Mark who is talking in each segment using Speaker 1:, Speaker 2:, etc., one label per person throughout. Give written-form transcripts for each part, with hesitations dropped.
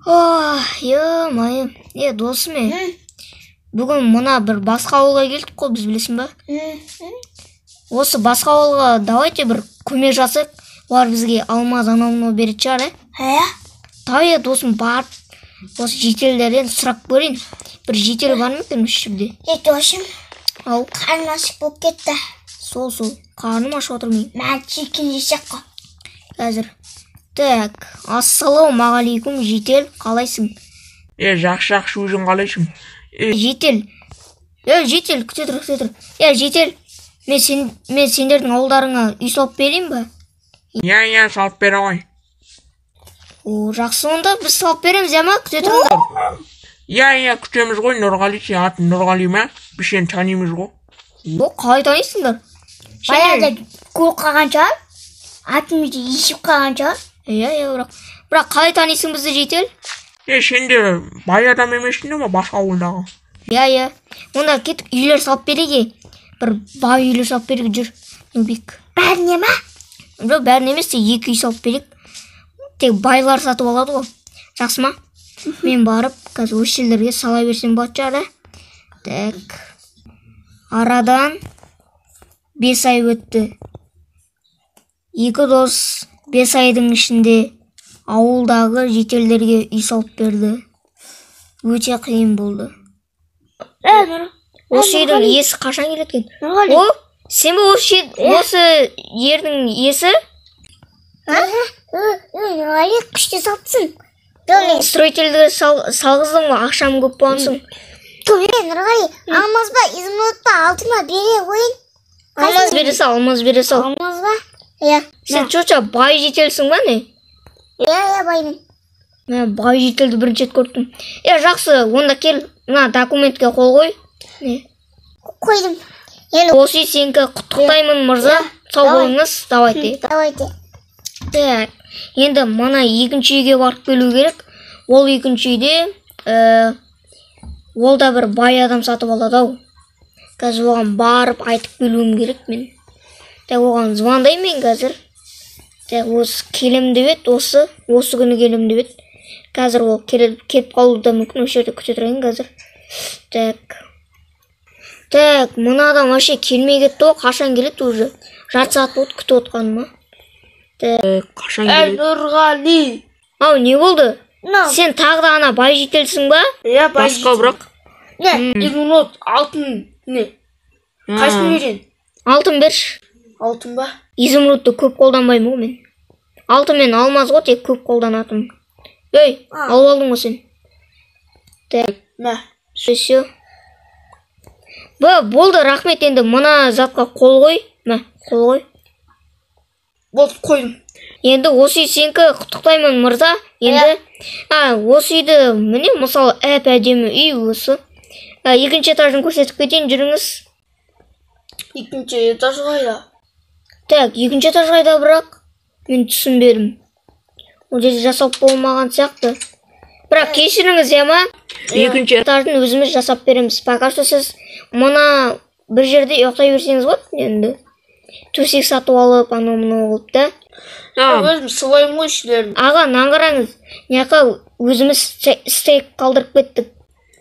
Speaker 1: Майым. Досым, бүгін мына бір басқа ауылға келдік қой, біз білесің ба? Осы басқа ауылға давайте бір көмек жасайық. Олар бізге алмаз анау беретін шығар, Давай, досым, барып, осы жетелдерден сұрап көрейін. Бір жетел бар ма екен осы жерде?
Speaker 2: Досым,
Speaker 1: Ау,
Speaker 2: қарным ашып болып кетті.
Speaker 1: сол, қарным ашып отыр мен.
Speaker 2: Мен чикен жесек қой.
Speaker 1: Қазір. Так, ассалаумағалейкум, жетел, қалайсың?
Speaker 3: Жақсы, өзің қалайсың?
Speaker 1: Жетел. Жетел, күте тұр. Жетел, мен сендердің ауылдарыңа үй салып берейін ба?
Speaker 3: Салып бере ғой.
Speaker 1: Жақсы, онда біз салып береміз, ма? Күте тұрыңдар.
Speaker 3: Күтеміз ғой. Нұрғали, сен атын Нұрғали ма? Біз сені танимыз ғой.
Speaker 1: Қалай танисыңдар?
Speaker 2: Баяғыда көріп қалған шығар. Атымызды ешіп қалған шығар.
Speaker 1: Бірақ қалай танисың бізді, жетел?
Speaker 3: Сен де бай адам емессің ме басқа ауылдағы?
Speaker 1: Онда кеттік үйлер салып береге. Бір бай үйлер салып береге жүр. Нубик.
Speaker 2: Бәріне ма?
Speaker 1: Жоқ, бәріне емес, екі үй салып берек. Тек байлар сатып алады ғой. Жақсы ма? Мен барып, қазір осы жерлерге сала берсем болады шығар. Так. Арадан 5 ай өтті. Екі дос 5 айдың ішінде ауылдағы жетелдерге үй салып берді. Өте қиын болды. Осы үйдің иесі қашан келеткен? Сен бе осы ердің иесі?
Speaker 2: Нұрғали күште салыпсың.
Speaker 1: Строительді салғыздың ба, ақшам көп болғансың?
Speaker 2: Нұрғали, алмаз ба, изумруд ба, алтын ба, бере қойын.
Speaker 1: Алмаз бере сал.
Speaker 2: Алмаз ба?
Speaker 1: Сен чоша бай жетелсің ба не?
Speaker 2: Баймын.
Speaker 1: Мен бай жетелді бірінші рет көрдім. Жақсы, онда кел, мына документке қол қой.
Speaker 2: Қойдым.
Speaker 1: Осы сенкі құттықтаймын мырза. Сау болыңыз, давайте. Так, енді мана екінші үйге барып келу керек. Ол екінші үйде ол да бір бай адам сатып алады ау. Қазір оған барып айтып келуім керек мен. Так, оған звондаймын қазір. Так, осы келем деп еді, осы күні келем деп еді. Қазір ол келіп қалуы да мүмкін, осы жерде күте тұрайын қазір. Так, мына адам вообще келмей кетті ғой, қашан келеді уже? Жарты сағат болды күтіп отқаныма.
Speaker 3: Қашан келеді?
Speaker 2: Нұрғали.
Speaker 1: Не болды? Сен тағы да ана бай жетелсің ба?
Speaker 3: Бай басқа бірақ.
Speaker 4: Изумруд, алтын не? Қайсын берен?
Speaker 1: Алтын берші.
Speaker 4: Алтын ба?
Speaker 1: Изумрудты көп қолданбаймын ғой мен. Алтын мен алмаз ғой, тек көп қолданатым. Алып алдың ғой сен. Так, все. Болды, рахмет, енді мына затқа қол қой. Қол қой.
Speaker 4: Болды, қойдым.
Speaker 1: Енді осы үй сенкі құттықтаймын мырза. Енді осы үйді міне, мысалы, әдемі үй осы. Екінші этажын көрсетіп кетейін, жүріңіз.
Speaker 4: Екінші этаж қайда?
Speaker 1: Так, екінші этаж қайда бірақ? Мен түсінбедім. Ол жерде жасап болмаған сияқты. Бірақ кешіріңіз, ма?
Speaker 3: Екінші
Speaker 1: этажын өзіміз жасап береміз. Пока что сіз мына бір жерде ұйықтай берсеңіз болады енді. Төсек сатып алып, анау-мынау болып та.
Speaker 4: Өзім сылаймын ғой ішілерін.
Speaker 1: Аға, наңғараңыз. Неқа өзіміз стейк қалдырып кеттік.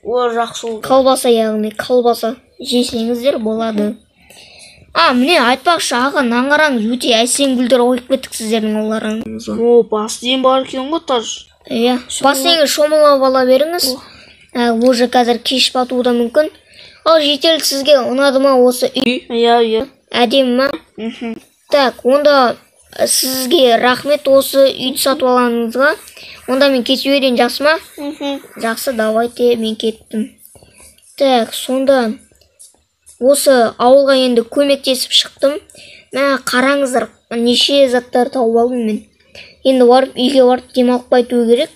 Speaker 4: Жақсы болды.
Speaker 1: Колбаса яғни, колбаса. Жесеңіздер болады. Міне айтпақшы, аға, наңғараңыз, өте әсем гүлдер ойып кеттік сіздердің оларыңыз.
Speaker 4: Бассейн бар екен ғой таж.
Speaker 1: Бассейнге шомылып ала беріңіз. Уже қазір кеш батуы да мүмкін. Ал жетел, сізге ұнады ма осы үй? Әдемі ма? Так, онда сізге рахмет осы үйді сатып алғаныңызға. Онда мен кетіп берейін, жақсы ма? Жақсы, давайте, мен кеттім. Так, сонда осы ауылға енді көмектесіп шықтым. Қараңыздар, неше заттар тауып алдым мен. Енді барып, үйге барып демалып қайту керек.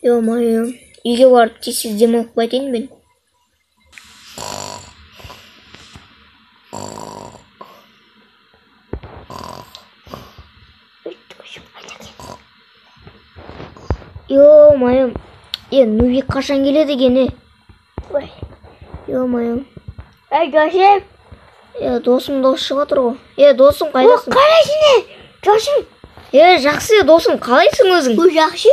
Speaker 1: Үйге барып тез демалып қайтайын мен. Майым. Нубик қашан келеді екен? Майым.
Speaker 2: Досым.
Speaker 1: Досым дос шыға тұр ғой. Досым қайдасың?
Speaker 2: Қалайсың? Досым.
Speaker 1: Жақсы, досым, қалайсың өзің?
Speaker 2: Жақсы.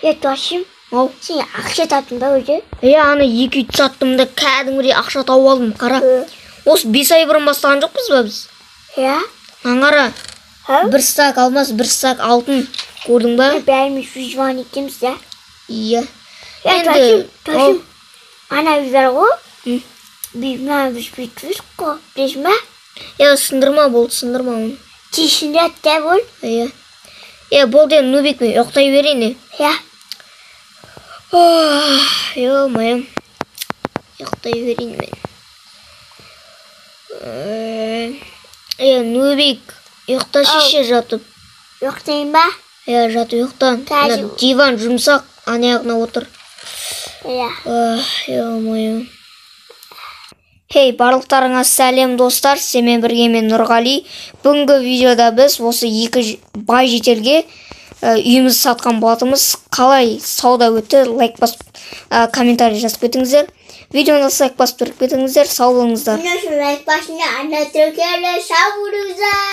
Speaker 2: Досым,
Speaker 1: Ау.
Speaker 2: сен ақша таптың ба өзі?
Speaker 1: Аны 2-3 саттым да кәдімгідей ақша тауып алдым. Қара. Осы 5 ай бұрын бастаған жоқпыз ба біз?
Speaker 2: Иә.
Speaker 1: Аңғара. 1 стак алмас, 1 стак алтын. Көрдің ба?
Speaker 2: Бәріміз жүзбан етеміз да.
Speaker 1: Иә.
Speaker 2: Досым, ана біз бар ғой? Мына біз бүйтпіз қой, білесің ба?
Speaker 1: Сындырма болды, сындырма оны.
Speaker 2: Тесінде атта бол.
Speaker 1: Болды енді Нубик мен ұйықтай берейін.
Speaker 2: Иә.
Speaker 1: Майым. Ұйықтай берейін мен. Нубик, ұйықта шеше жатып.
Speaker 2: Ұйықтайын ба?
Speaker 1: Жат ұйықтан. Диван жұмсақ, аяғына отыр. Майым. Хей, барлықтарыңа сәлем достар, сенімен бірге мен Нұрғали. Бүгінгі видеода біз осы 2 бай жетелге үйіміз сатқан болатынбыз. Қалай сауда өтті, лайк басып, комментарий жазып кетіңіздер. Видеоны лайк басып тұрып кетіңіздер, сау болыңыздар.
Speaker 2: Лайк басында ана түркелі сау болыңыздар.